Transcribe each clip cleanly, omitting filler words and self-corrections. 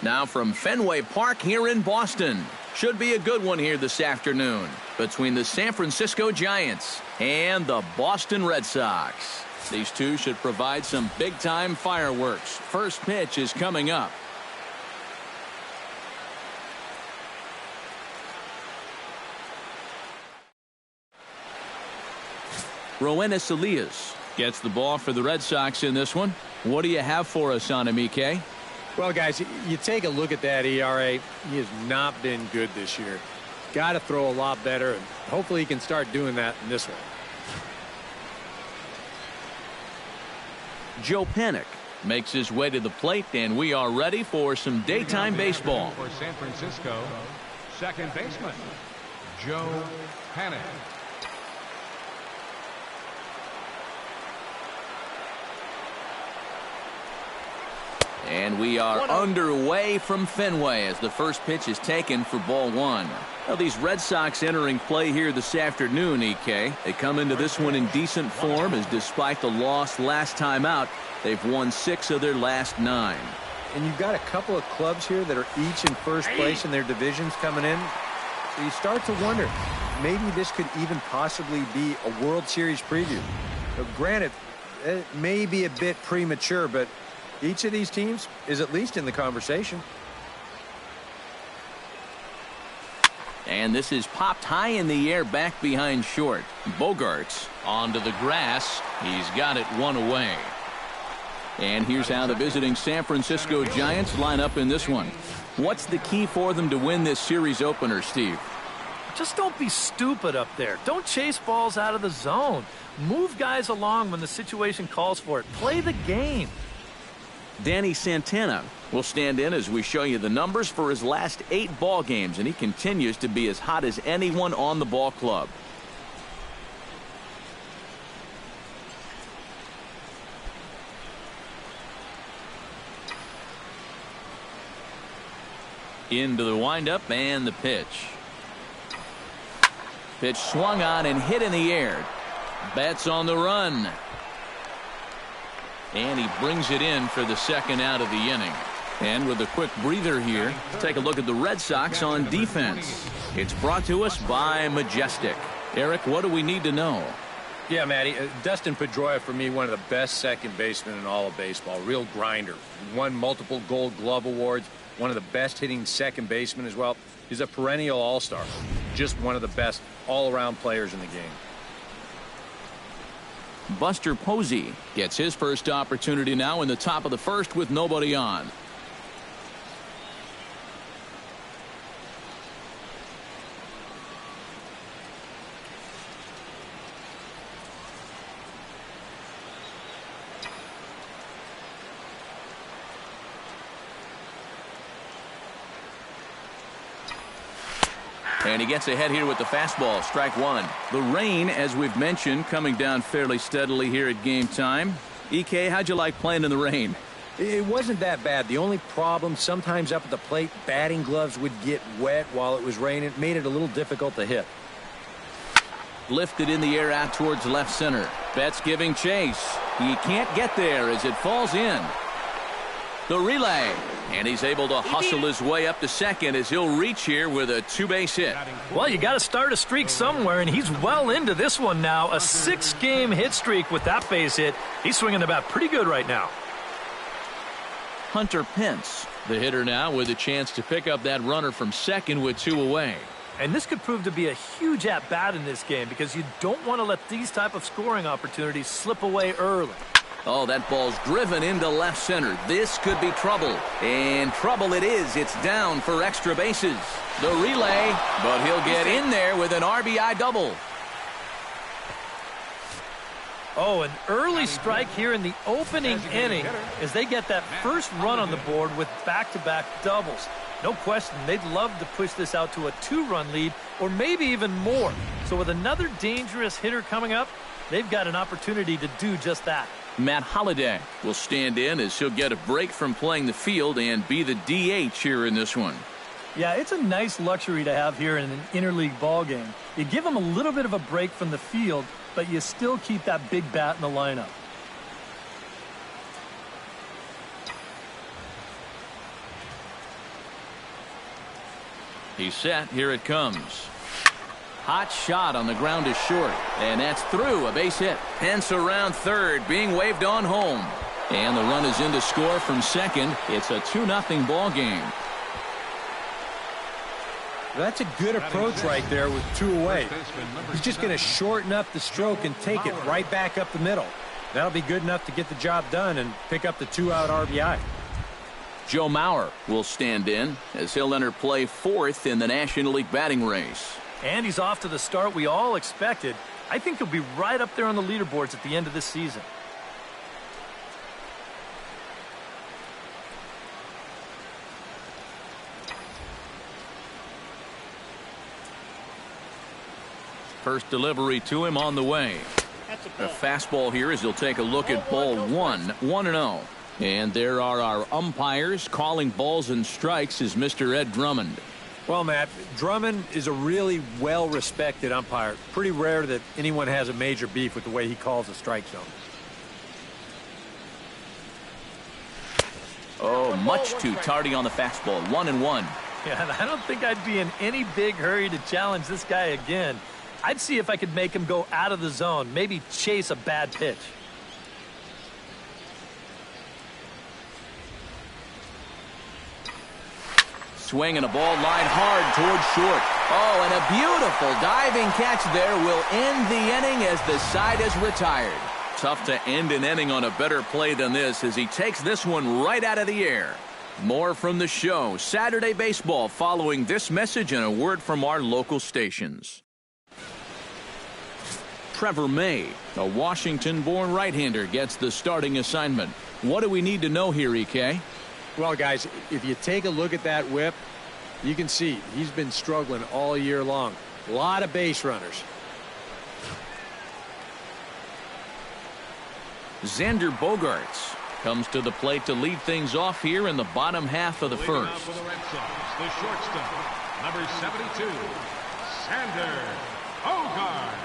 Now from Fenway Park here in Boston. Should be a good one here this afternoon between the San Francisco Giants and the Boston Red Sox. These two should provide some big-time fireworks. First pitch is coming up. Roenis Elias gets the ball for the Red Sox in this one. What do you have for us on him, EK? Well, guys, you take a look at that ERA. He has not been good this year. Got to throw a lot better, and hopefully he can start doing that in this one. Joe Panik makes his way to the plate, and we are ready for some daytime baseball. For San Francisco, second baseman, Joe Panik. And we are underway from Fenway as the first pitch is taken for ball one. Well, these Red Sox entering play here this afternoon, EK. They come into this one in decent form as despite the loss last time out, they've won 6 of their last 9. And you've got a couple of clubs here that are each in first place in their divisions coming in. So you start to wonder, maybe this could even possibly be a World Series preview. Now, granted, it may be a bit premature, but each of these teams is at least in the conversation. And this is popped high in the air back behind short. Bogarts onto the grass. He's got it one away. And here's how the visiting San Francisco Giants line up in this one. What's the key for them to win this series opener, Steve? Just don't be stupid up there. Don't chase balls out of the zone. Move guys along when the situation calls for it. Play the game. Danny Santana will stand in as we show you the numbers for his last 8 ball games, and he continues to be as hot as anyone on the ball club. Into the windup and the pitch. Pitch swung on and hit in the air. Betts on the run. And he brings it in for the second out of the inning. And with a quick breather here, take a look at the Red Sox on defense. It's brought to us by Majestic. Eric, what do we need to know? Yeah, Matty, Dustin Pedroia, for me, one of the best second basemen in all of baseball. Real grinder. Won multiple Gold Glove awards. One of the best hitting second basemen as well. He's a perennial all-star. Just one of the best all-around players in the game. Buster Posey gets his first opportunity now in the top of the first with nobody on. And he gets ahead here with the fastball. Strike one. The rain, as we've mentioned, coming down fairly steadily here at game time. EK, how'd you like playing in the rain? It wasn't that bad. The only problem, sometimes up at the plate, batting gloves would get wet while it was raining. It made it a little difficult to hit. Lifted in the air out towards left center. Betts giving chase. He can't get there as it falls in. The relay. And he's able to hustle his way up to second as he'll reach here with a 2-base hit. Well, you got to start a streak somewhere, and he's well into this one now. A 6-game hit streak with that base hit. He's swinging the bat pretty good right now. Hunter Pence, the hitter now, with a chance to pick up that runner from second with 2 away. And this could prove to be a huge at-bat in this game because you don't want to let these type of scoring opportunities slip away early. Oh, that ball's driven into left center. This could be trouble. And trouble it is. It's down for extra bases. The relay, but he'll get in there with an RBI double. Oh, an early strike here in the opening inning as they get that first run on the board with back-to-back doubles. No question, they'd love to push this out to a 2-run lead or maybe even more. So with another dangerous hitter coming up, they've got an opportunity to do just that. Matt Holliday will stand in as he'll get a break from playing the field and be the DH here in this one. Yeah, it's a nice luxury to have here in an interleague ball game. You give him a little bit of a break from the field, but you still keep that big bat in the lineup. He's set. Here it comes. Hot shot on the ground is short. And that's through. A base hit. Pence around third, being waved on home. And the run is in to score from second. It's a 2-0 ball game. That's a good approach right there with 2 away. He's just going to shorten up the stroke and take it right back up the middle. That'll be good enough to get the job done and pick up the 2-out RBI. Joe Mauer will stand in as he'll enter play 4th in the National League batting race. And he's off to the start we all expected. I think he'll be right up there on the leaderboards at the end of this season. First delivery to him on the way. The fastball here as he'll take a look at ball 1, 1-0. And there are our umpires calling balls and strikes is Mr. Ed Drummond. Well, Matt, Drummond is a really well-respected umpire. Pretty rare that anyone has a major beef with the way he calls a strike zone. Oh, much too tardy on the fastball. 1-1. Yeah, and I don't think I'd be in any big hurry to challenge this guy again. I'd see if I could make him go out of the zone, maybe chase a bad pitch. Swing and a ball line hard towards short. Oh, and a beautiful diving catch there will end the inning as the side is retired. Tough to end an inning on a better play than this as he takes this one right out of the air. More from the show. Saturday Baseball following this message and a word from our local stations. Trevor May, a Washington-born right-hander, gets the starting assignment. What do we need to know here, EK? Well, guys, if you take a look at that whip, you can see he's been struggling all year long. A lot of base runners. Xander Bogaerts comes to the plate to lead things off here in the bottom half of the first. For the Red Sox, the shortstop, number 72, Xander Bogaerts.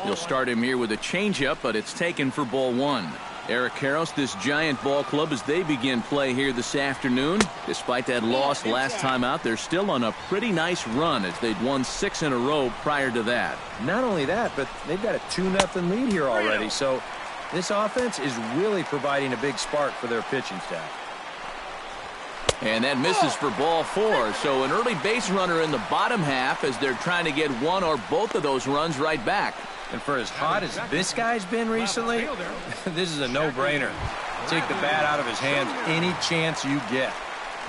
You'll start him here with a changeup, but it's taken for ball 1. Eric Karros, this Giant ball club, as they begin play here this afternoon. Despite that loss last time out, they're still on a pretty nice run as they'd won 6 in a row prior to that. Not only that, but they've got a 2-0 lead here already. So this offense is really providing a big spark for their pitching staff. And that misses for ball 4. So an early base runner in the bottom half as they're trying to get one or both of those runs right back. And for as hot as this guy's been recently, this is a no-brainer. Take the bat out of his hands any chance you get.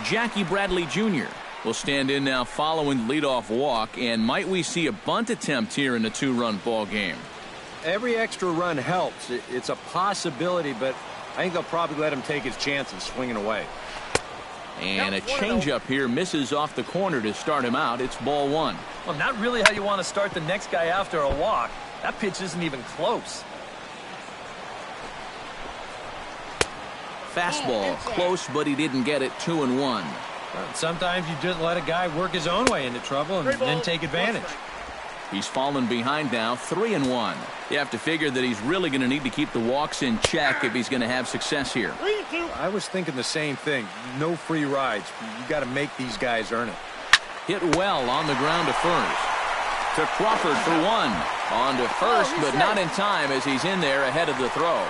Jackie Bradley Jr. will stand in now following the leadoff walk. And might we see a bunt attempt here in a 2-run ball game? Every extra run helps. It's a possibility, but I think they'll probably let him take his chances swinging away. And a changeup here misses off the corner to start him out. It's ball 1. Well, not really how you want to start the next guy after a walk. That pitch isn't even close. Fastball close, but he didn't get it. 2-1. Well, sometimes you just let a guy work his own way into trouble and then take advantage. He's fallen behind now. 3-1. You have to figure that he's really going to need to keep the walks in check if he's going to have success here. I was thinking the same thing. No free rides. You got to make these guys earn it. Hit well on the ground to first. To Crawford for 1. On to first, but not in time as he's in there ahead of the throw.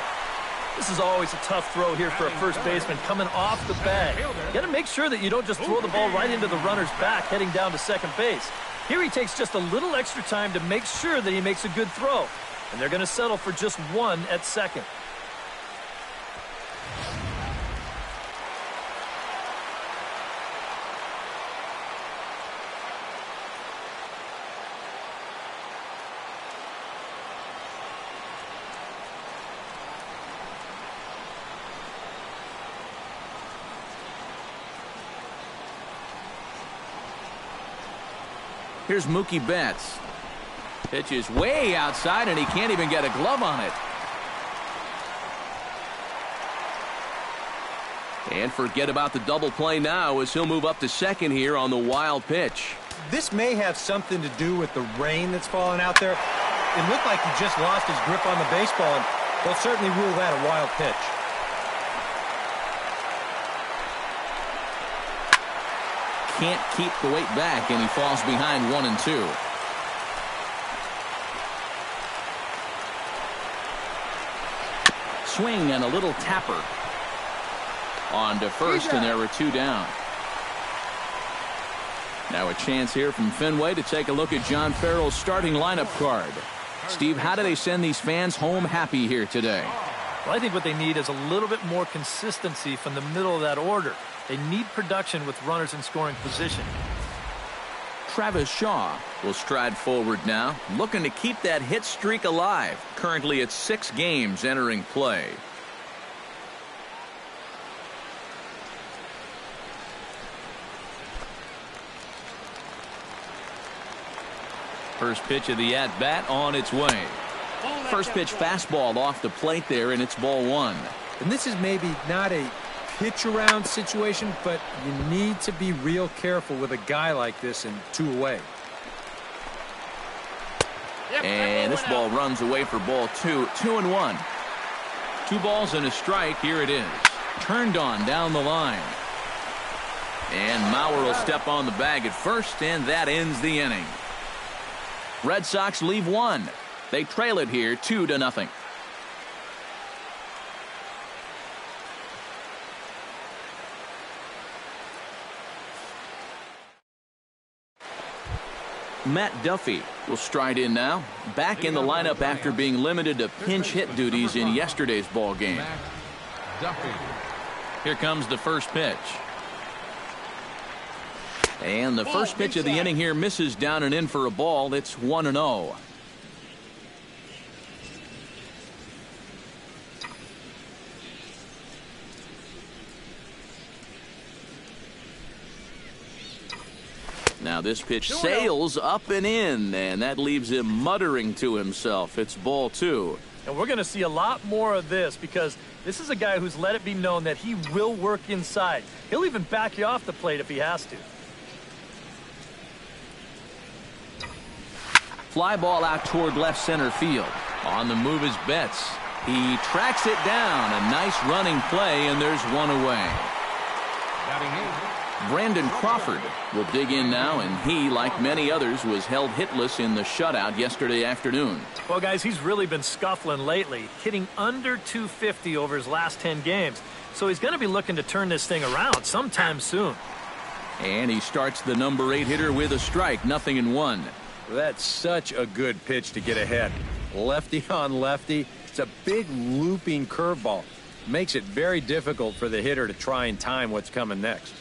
This is always a tough throw here for a first baseman coming off the bag. You got to make sure that you don't just throw the ball right into the runner's back heading down to second base. Here he takes just a little extra time to make sure that he makes a good throw. And they're going to settle for just 1 at second. Here's Mookie Betts. Pitch is way outside, and he can't even get a glove on it. And forget about the double play now as he'll move up to second here on the wild pitch. This may have something to do with the rain that's falling out there. It looked like he just lost his grip on the baseball, and they'll certainly rule that a wild pitch. can't keep the weight back, and he falls behind 1-2. Swing and a little tapper. On to first, and there were 2 down. Now a chance here from Fenway to take a look at John Farrell's starting lineup card. Steve, how do they send these fans home happy here today? Well, I think what they need is a little bit more consistency from the middle of that order. They need production with runners in scoring position. Travis Shaw will stride forward now, looking to keep that hit streak alive. Currently at 6 games entering play. First pitch of the at-bat on its way. First pitch fastball off the plate there, and it's ball 1. And this is maybe not a pitch around situation, but you need to be real careful with a guy like this in 2 away. And this ball runs away for ball 2. 2-1. 2 balls and a strike. Here it is. Turned on down the line. And Mauer will step on the bag at first, and that ends the inning. Red Sox leave 1. They trail it here 2-0. Matt Duffy will stride in now, back in the lineup after being limited to pinch hit duties in yesterday's ball game. Here comes the first pitch. And the first pitch of the inning here misses down and in for a ball. It's 1-0. Now this pitch sails up and in, and that leaves him muttering to himself. It's ball 2. And we're going to see a lot more of this because this is a guy who's let it be known that he will work inside. He'll even back you off the plate if he has to. Fly ball out toward left center field. On the move is Betts. He tracks it down. A nice running play, and there's 1 away. Brandon Crawford will dig in now, and he, like many others, was held hitless in the shutout yesterday afternoon. Well, guys, he's really been scuffling lately, hitting under 250 over his last 10 games. So he's going to be looking to turn this thing around sometime soon. And he starts the number 8 hitter with a strike, 0-1. That's such a good pitch to get ahead. Lefty on lefty. It's a big looping curveball. Makes it very difficult for the hitter to try and time what's coming next.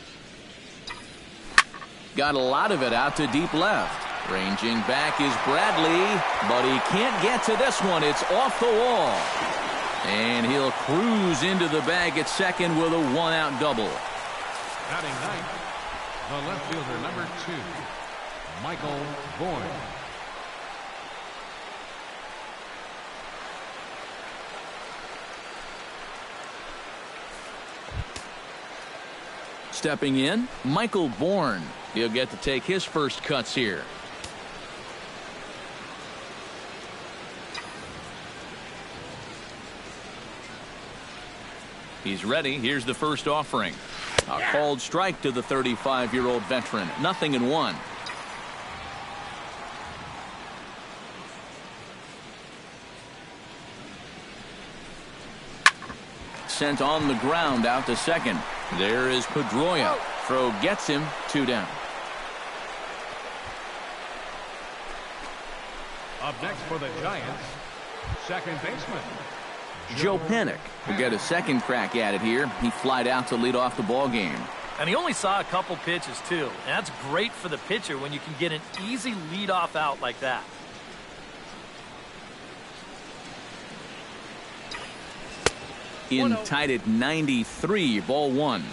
Got a lot of it out to deep left. Ranging back is Bradley, but he can't get to this one. It's off the wall. And he'll cruise into the bag at second with a 1-out double. Batting ninth, the left fielder, number 2, Michael Bourne. Stepping in, Michael Bourne. He'll get to take his first cuts here. He's ready. Here's the first offering. A called strike to the 35-year-old veteran. 0-1. Sent on the ground out to second. There is Pedroia. Throw gets him. 2 down. Up next for the Giants, second baseman Joe Panik will get a second crack at it here. He flied out to lead off the ball game. And he only saw a couple pitches, too. And that's great for the pitcher when you can get an easy leadoff out like that. In tied at 93, ball 1.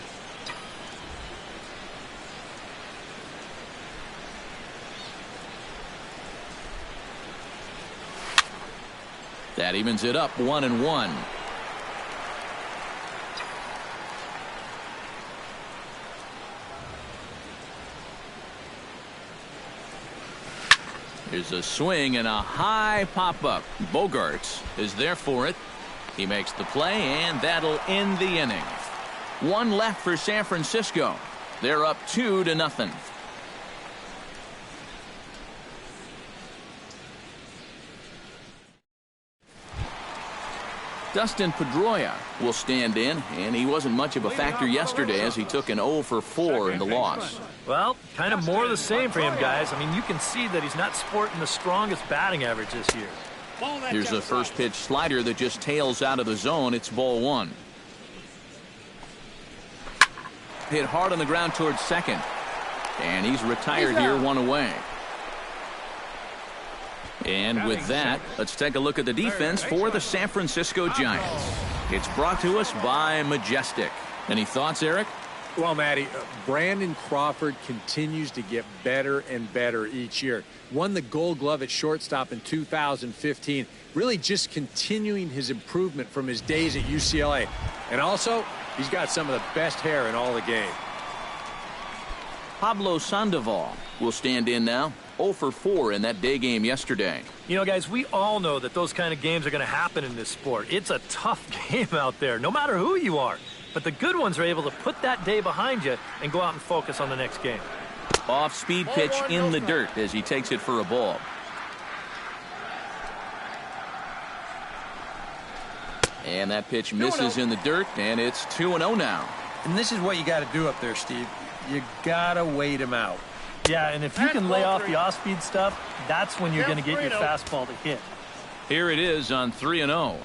That evens it up, 1-1. Here's a swing and a high pop-up. Bogarts is there for it. He makes the play, and that'll end the inning. 1 left for San Francisco. They're up 2-0. Dustin Pedroia will stand in, and he wasn't much of a factor yesterday as he took an 0 for 4 in the loss. Well, kind of more of the same for him, guys. I mean, you can see that he's not sporting the strongest batting average this year. Here's a first pitch slider that just tails out of the zone. It's ball 1. Hit hard on the ground towards second, and he's retired here, 1 away. And with that, let's take a look at the defense for the San Francisco Giants. It's brought to us by Majestic. Any thoughts, Eric? Well, Matty, Brandon Crawford continues to get better and better each year. Won the Gold Glove at shortstop in 2015. Really just continuing his improvement from his days at UCLA. And also, he's got some of the best hair in all the game. Pablo Sandoval will stand in now. 0 for 4 in that day game yesterday. You know, guys, we all know that those kind of games are going to happen in this sport. It's a tough game out there, no matter who you are. But the good ones are able to put that day behind you and go out and focus on the next game. Off-speed pitch in the dirt as he takes it for a ball. And that pitch misses in the dirt, and it's 2-0 now. And this is what you got to do up there, Steve. You got to wait him out. Yeah, and if you can lay off the off-speed stuff, that's when you're going to get your fastball to hit. Here it is on 3-0.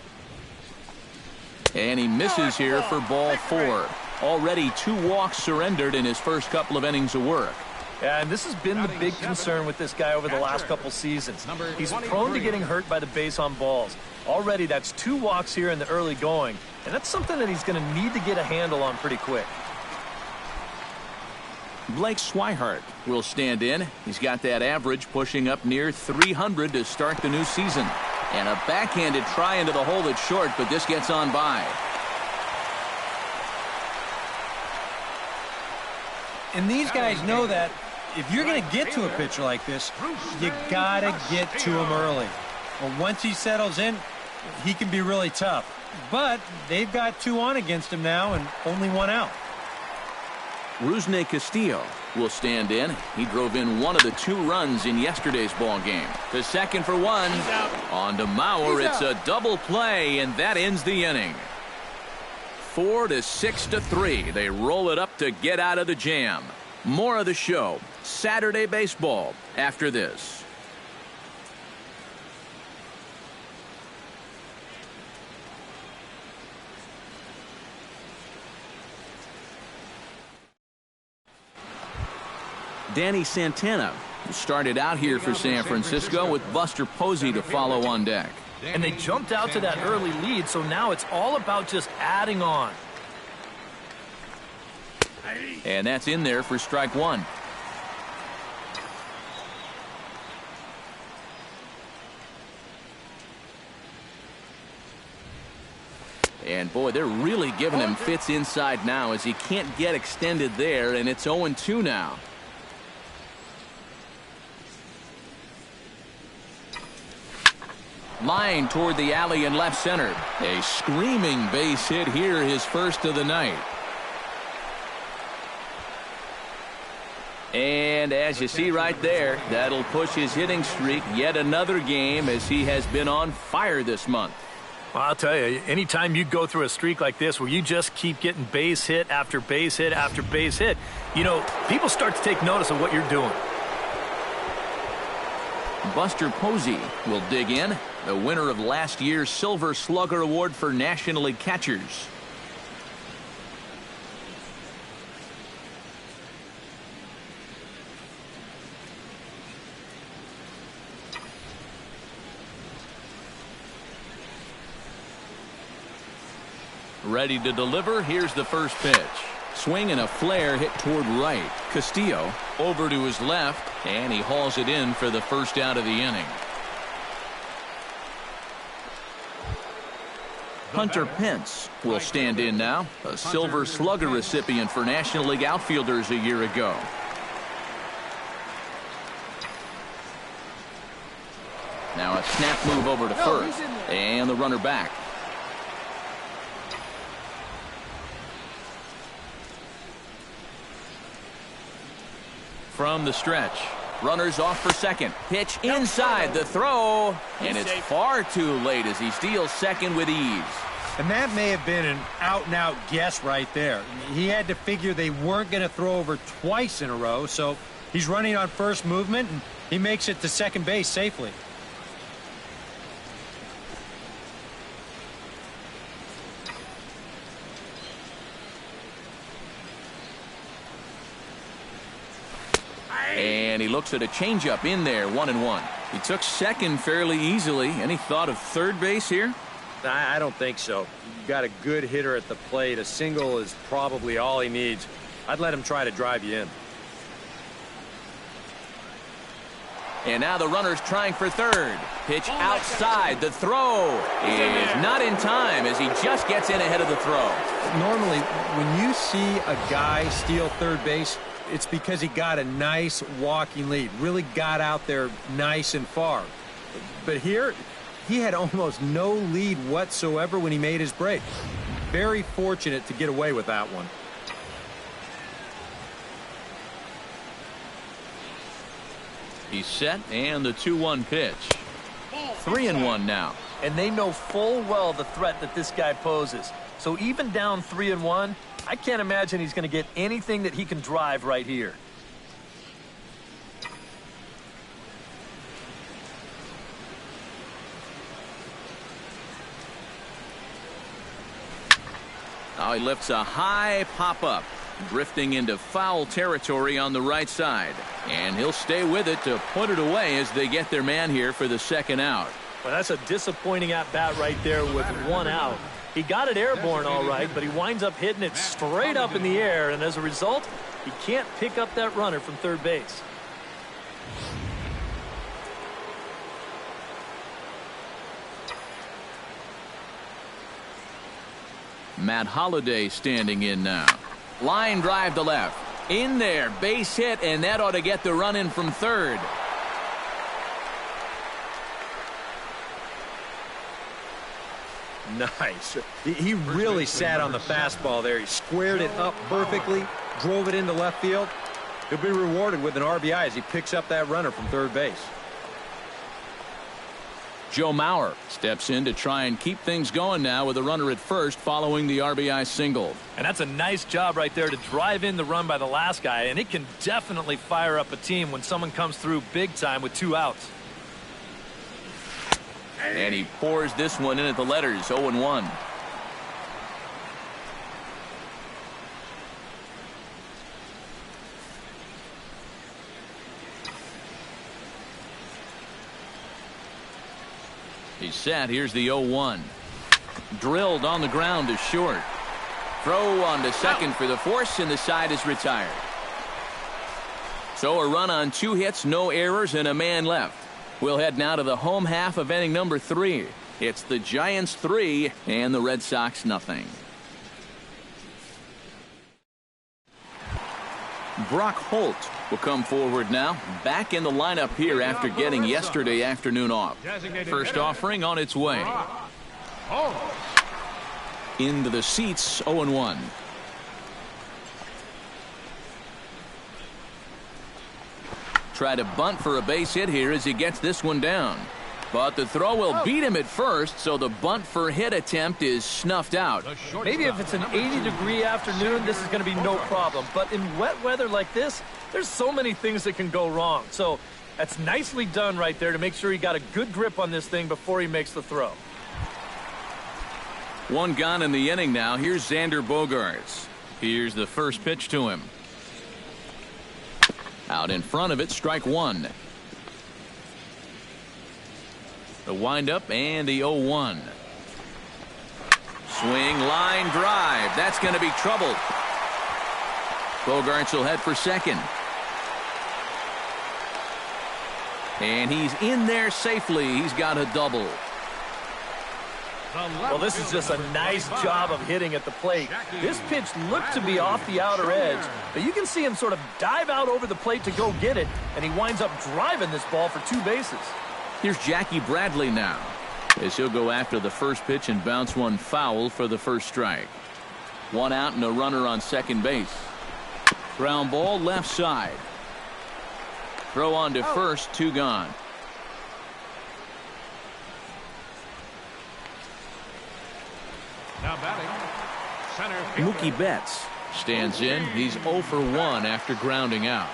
And he misses here for ball 4. Already 2 walks surrendered in his first couple of innings of work. Yeah, and this has been the big concern with this guy over the last couple seasons. He's prone to getting hurt by the base on balls. Already that's 2 walks here in the early going, and that's something that he's going to need to get a handle on pretty quick. Blake Swihart will stand in. He's got that average pushing up near 300 to start the new season. And a backhanded try into the hole that's short, but this gets on by. And these guys know that if you're going to get to a pitcher like this, you got to get to him early. Well, once he settles in, he can be really tough. But they've got 2 on against him now and only 1 out. Rusney Castillo will stand in. He drove in 1 of the 2 runs in yesterday's ball game. To second for 1. On to Mauer. It's a double play, and that ends the inning. 4-6-3. They roll it up to get out of the jam. More of the show. Saturday baseball after this. Danny Santana started out here for San Francisco with Buster Posey to follow on deck. And they jumped out to that early lead, so now it's all about just adding on. And that's in there for strike 1. And boy, they're really giving him fits inside now as he can't get extended there, and it's 0-2 now. Line toward the alley in left center. A screaming base hit here, his first of the night. And as you see right there, that'll push his hitting streak yet another game as he has been on fire this month. Well, I'll tell you, anytime you go through a streak like this where you just keep getting base hit after base hit after base hit, you know, people start to take notice of what you're doing. Buster Posey will dig in, the winner of last year's Silver Slugger Award for National League catchers. Ready to deliver. Here's the first pitch. Swing and a flare hit toward right. Castillo over to his left, and he hauls it in for the first out of the inning. Hunter Pence will stand in now, a Silver Slugger recipient for National League outfielders a year ago. Now a snap move over to first, and the runner back. from the stretch. Runners off for second. Pitch inside the throw. And it's far too late as he steals second with ease. And that may have been an out-and-out guess right there. He had to figure they weren't going to throw over twice in a row, so he's running on first movement, and he makes it to second base safely. And he looks at a changeup in there, 1-1. He took second fairly easily. Any thought of third base here? I don't think so. You've got a good hitter at the plate. A single is probably all he needs. I'd let him try to drive you in. And now the runner's trying for third. Pitch outside. The throw is not in time as he just gets in ahead of the throw. Normally, when you see a guy steal third base, it's because he got a nice walking lead, really got out there nice and far. But here, he had almost no lead whatsoever when he made his break. Very fortunate to get away with that one. He's set, and the 2-1 pitch. 3-1 now. And they know full well the threat that this guy poses. So even down 3-1, I can't imagine he's going to get anything that he can drive right here. Now he lifts a high pop-up, drifting into foul territory on the right side. And he'll stay with it to put it away as they get their man here for the second out. Well, that's a disappointing at-bat right there with one out. He got it airborne all right, but he winds up hitting it straight up in the air, and as a result, he can't pick up that runner from third base. Matt Holliday standing in now. Line drive to left. In there, base hit, and that ought to get the run in from third. Nice. He really sat on the fastball there. He squared it up perfectly, drove it into left field. He'll be rewarded with an RBI as he picks up that runner from third base. Joe Mauer steps in to try and keep things going now with a runner at first following the RBI single. And that's a nice job right there to drive in the run by the last guy, and it can definitely fire up a team when someone comes through big time with 2 outs. And he pours this one in at the letters, 0-1. He's set. Here's the 0-1. Drilled on the ground to short. Throw on to second for the force, and the side is retired. So a run on 2 hits, no errors, and a man left. We'll head now to the home half of inning number 3. It's the Giants 3 and the Red Sox nothing. Brock Holt will come forward now, back in the lineup here after getting yesterday afternoon off. First offering on its way. Into the seats, 0-1. Try to bunt for a base hit here as he gets this one down. But the throw will beat him at first, so the bunt for hit attempt is snuffed out. Maybe if it's an 80-degree afternoon, this is going to be no problem. But in wet weather like this, there's so many things that can go wrong. So that's nicely done right there to make sure he got a good grip on this thing before he makes the throw. One gone in the inning now. Here's Xander Bogaerts. Here's the first pitch to him. Out in front of it, strike 1. The windup and the 0-1. Swing, line drive. That's going to be trouble. Bogaerts will head for second. And he's in there safely. He's got a double. Well, this is just a nice job of hitting at the plate. This pitch looked to be off the outer edge, but you can see him sort of dive out over the plate to go get it, and he winds up driving this ball for 2 bases. Here's Jackie Bradley now, as he'll go after the first pitch and bounce one foul for the first strike. 1 out and a runner on second base. Ground ball left side. Throw on to first, 2 gone. Now batting, center Mookie fielder. Betts stands in. He's 0 for 1 after grounding out.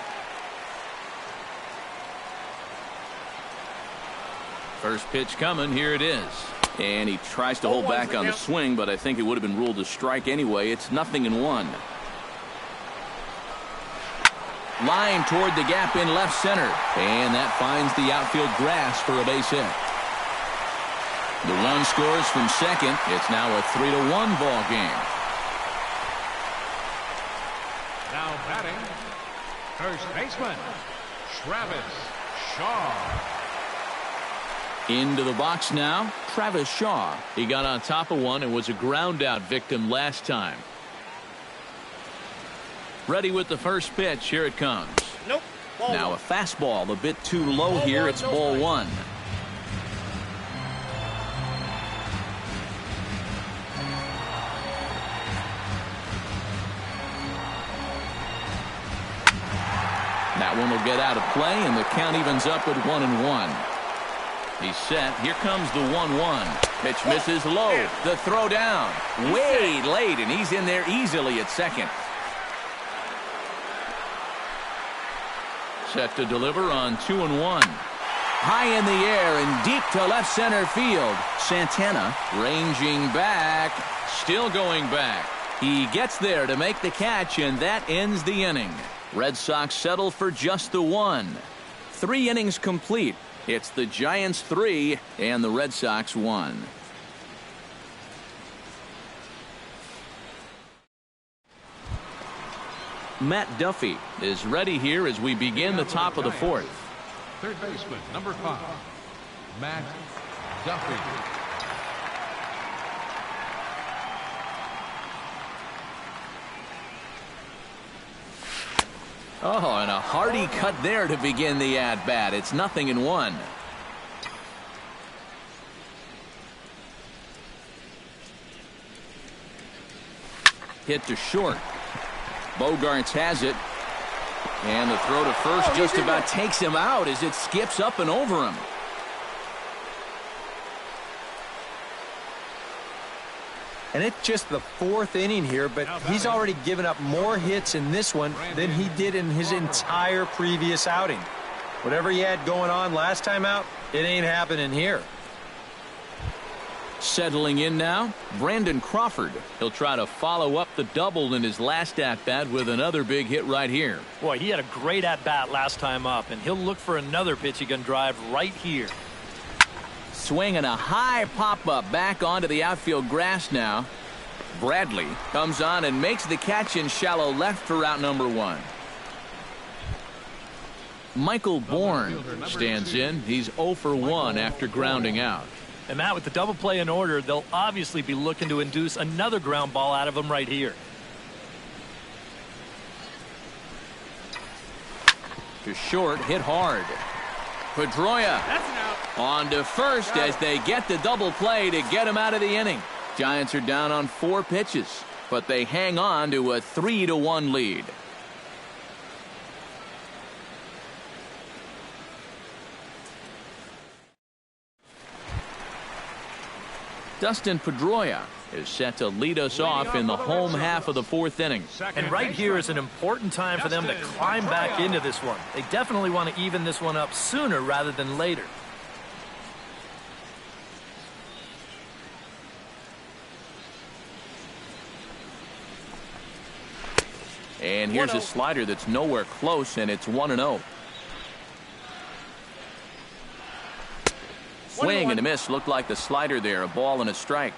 First pitch coming. Here it is. And he tries to hold back on the swing, but I think it would have been ruled a strike anyway. It's 0-1. Line toward the gap in left center. And that finds the outfield grass for a base hit. The run scores from second. It's now a 3-1 ball game. Now batting, first baseman, Travis Shaw. Into the box now, Travis Shaw. He got on top of one and was a ground out victim last time. Ready with the first pitch. Here it comes. Nope. Now a fastball a bit too low here. It's ball 1. That one will get out of play, and the count evens up at 1-1. He's set. Here comes the 1-1. Pitch misses low. The throw down. Way late, and he's in there easily at second. Set to deliver on 2-1. High in the air and deep to left center field. Santana ranging back. Still going back. He gets there to make the catch, and that ends the inning. Red Sox settle for just the 1. 3 innings complete. It's the Giants 3 and the Red Sox 1. Matt Duffy is ready here as we begin the top of the 4th. Third baseman, number 5, Matt Duffy. Oh, and a hearty cut there to begin the at-bat. It's 0-1. Hit to short. Bogarts has it. And the throw to first just about takes him out as it skips up and over him. And it's just the 4th inning here, but he's already given up more hits in this one than he did in his entire previous outing. Whatever he had going on last time out, it ain't happening here. Settling in now, Brandon Crawford. He'll try to follow up the double in his last at-bat with another big hit right here. Boy, he had a great at-bat last time up, and he'll look for another pitch he can drive right here. Swinging a high pop-up back onto the outfield grass now. Bradley comes on and makes the catch in shallow left for out number 1. Michael Bourne stands in. He's 0 for 1 after grounding out. And Matt, with the double play in order, they'll obviously be looking to induce another ground ball out of him right here. To short, hit hard. Pedroia on to first as they get the double play to get him out of the inning. Giants are down on 4 pitches, but they hang on to a 3-1 lead. Dustin Pedroia is set to lead us off in the home half of the 4th inning. And right here is an important time for them to climb back into this one. They definitely want to even this one up sooner rather than later. And here's a slider that's nowhere close, and it's 1-0. Swing and a miss. Looked like the slider there. A ball and a strike.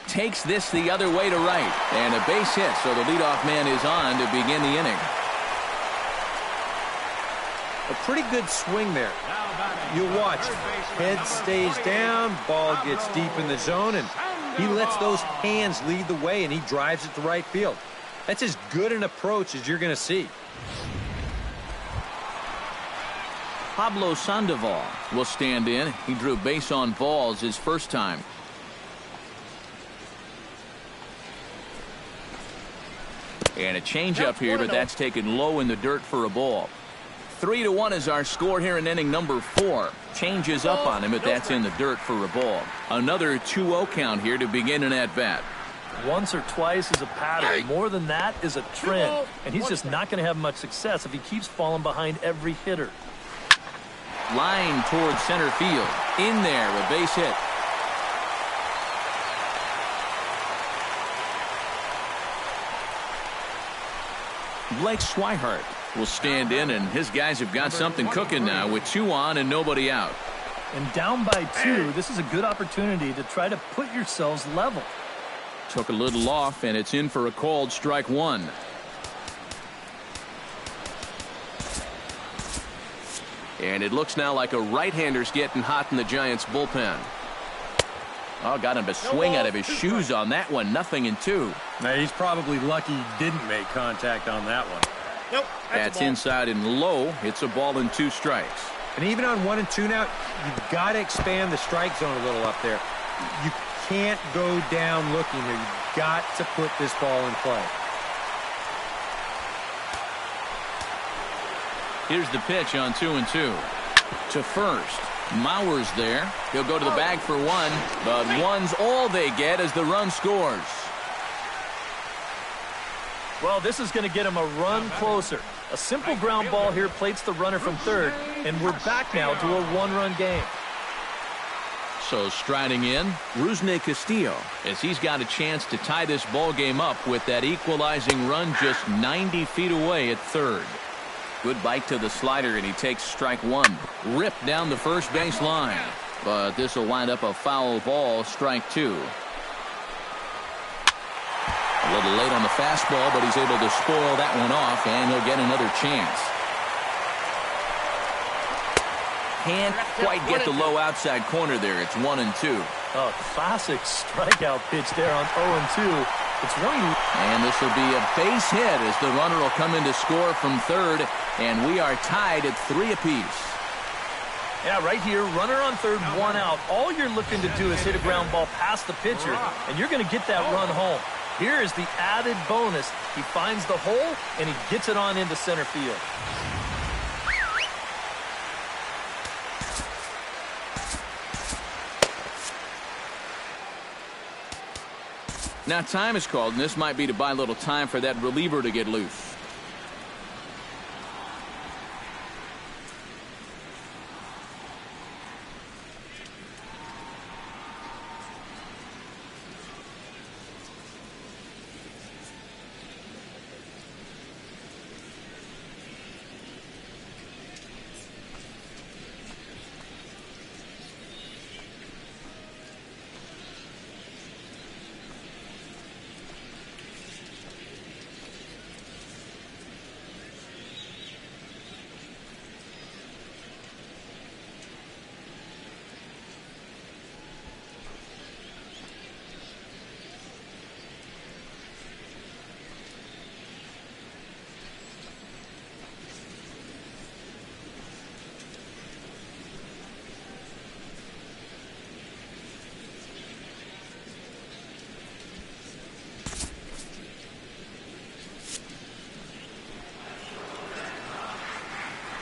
Takes this the other way to right. And a base hit, so the leadoff man is on to begin the inning. A pretty good swing there. You'll watch. Head stays down, ball gets deep in the zone, and he lets those hands lead the way, and he drives it to right field. That's as good an approach as you're going to see. Pablo Sandoval will stand in. He drew base on balls his first time. And a changeup here, but that's taken low in the dirt for a ball. 3-1 is our score here in inning number 4. Changes up on him, but that's in the dirt for a ball. Another 2-0 count here to begin an at-bat. Once or twice is a pattern. More than that is a trend. And he's just not going to have much success if he keeps falling behind every hitter. Line towards center field. In there, a base hit. Blake Swihart will stand in, and his guys have got something cooking now with 2 on and nobody out. And down by 2, this is a good opportunity to try to put yourselves level. Took a little off, and it's in for a called strike 1. And it looks now like a right-hander's getting hot in the Giants' bullpen. Oh, got him to swing out of his shoes on that one. 0-2. Now, he's probably lucky he didn't make contact on that one. Nope. That's inside and low. It's a ball and 2 strikes. And even on 1 and 2 now, you've got to expand the strike zone a little up there. You can't go down looking there. You've got to put this ball in play. Here's the pitch on 2-2. To first. Mauer's there. He'll go to the bag for 1, but 1's all they get as the run scores. Well, this is going to get him a run closer. A simple ground ball here plates the runner from third, and we're back now to a 1-run game. So striding in, Rusney Castillo, as he's got a chance to tie this ball game up with that equalizing run just 90 feet away at third. Good bite to the slider, and he takes strike 1. Ripped down the first base line. But this will wind up a foul ball, strike 2. A little late on the fastball, but he's able to spoil that one off, and he'll get another chance. Can't quite get the low outside corner there. It's 1-2. Oh, classic strikeout pitch there on 0-2. It's one. And this will be a base hit as the runner will come in to score from third, and we are tied at 3 apiece. Yeah, right here, runner on third, 1 out. All you're looking to do is hit a ground ball past the pitcher, and you're going to get that run home. Here is the added bonus. He finds the hole, and he gets it on into center field. Now time is called, and this might be to buy a little time for that reliever to get loose.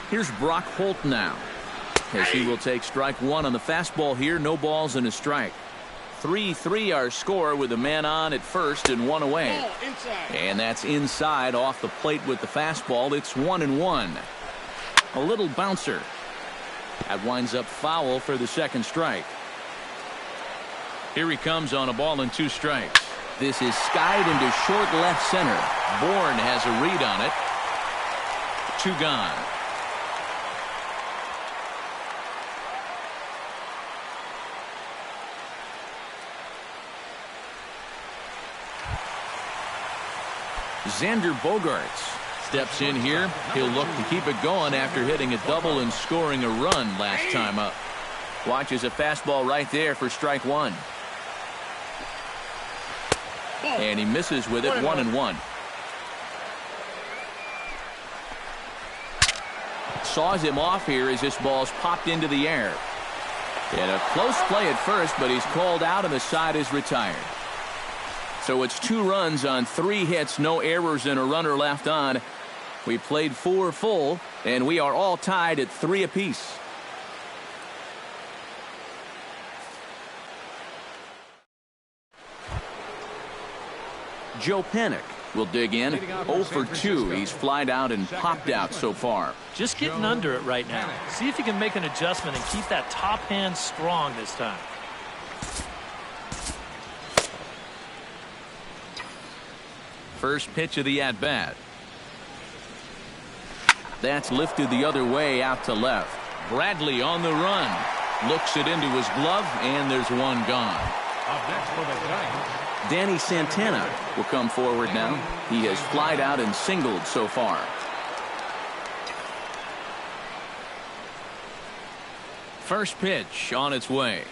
Here's Brock Holt now, as he will take strike 1 on the fastball here. No balls and a strike. 3-3 our score with a man on at first and 1 away. And that's inside off the plate with the fastball. It's 1-1. A little bouncer. That winds up foul for the second strike. Here he comes on a ball and 2 strikes. This is skied into short left center. Bourne has a read on it. 2 gone. Xander Bogaerts steps in here. He'll look to keep it going after hitting a double and scoring a run last time up. Watches a fastball right there for strike 1. And he misses with it. 1-1. Saws him off here as this ball's popped into the air. And a close play at first, but he's called out and the side is retired. So it's 2 runs on 3 hits, no errors, and a runner left on. We played 4 full, and we are all tied at 3 apiece. Joe Panik will dig in. 0 for 2. He's flied out and popped out so far. Just getting under it right now. See if you can make an adjustment and keep that top hand strong this time. First pitch of the at-bat. That's lifted the other way out to left. Bradley on the run. Looks it into his glove, and there's 1 gone. Up next for the Giants, Danny Santana will come forward now. He has flied out and singled so far. First pitch on its way.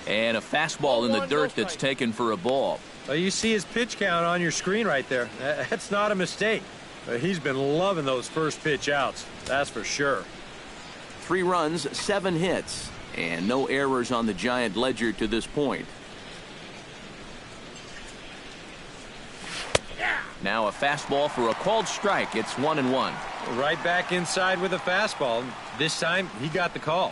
And a fastball in the dirt that's taken for a ball. Well, you see his pitch count on your screen right there. That's not a mistake. He's been loving those first pitch outs. That's for sure. 3 runs, 7 hits, and no errors on the Giant ledger to this point. Now a fastball for a called strike. It's 1-1. Right back inside with a fastball. This time, he got the call.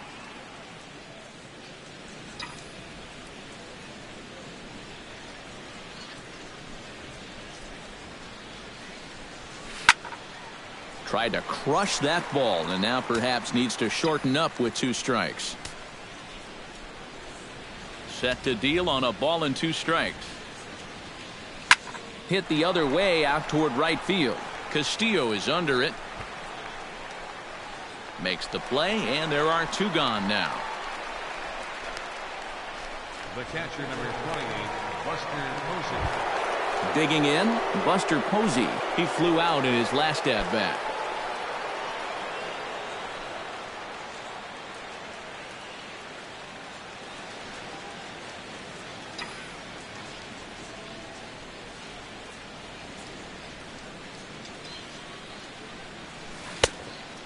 Tried to crush that ball, and now perhaps needs to shorten up with 2 strikes. Set to deal on a ball and 2 strikes. Hit the other way out toward right field. Castillo is under it. Makes the play, and there are 2 gone now. the catcher, number 28, Buster Posey. Digging in, Buster Posey. He flew out in his last at-bat.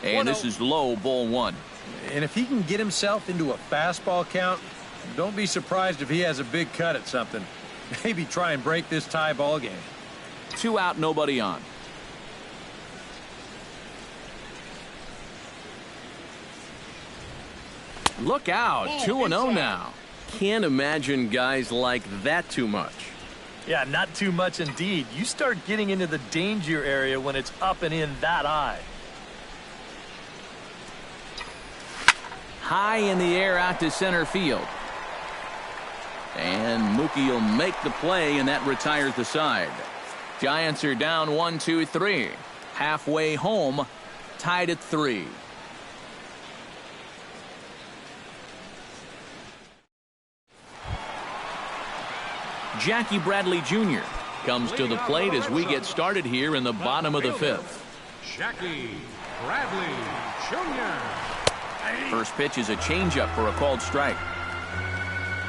And this is low, ball 1. And if he can get himself into a fastball count, don't be surprised if he has a big cut at something. Maybe try and break this tie ball game. 2 out, nobody on. Look out, 2-0 now. Can't imagine guys like that too much. Yeah, not too much indeed. You start getting into the danger area when it's up and in that high. High in the air out to center field. And Mookie will make the play, and that retires the side. Giants are down 1-2-3. Halfway home, tied at 3. Jackie Bradley Jr. comes to the plate as we get started here in the bottom of the 5th. Jackie Bradley Jr. First pitch is a changeup for a called strike.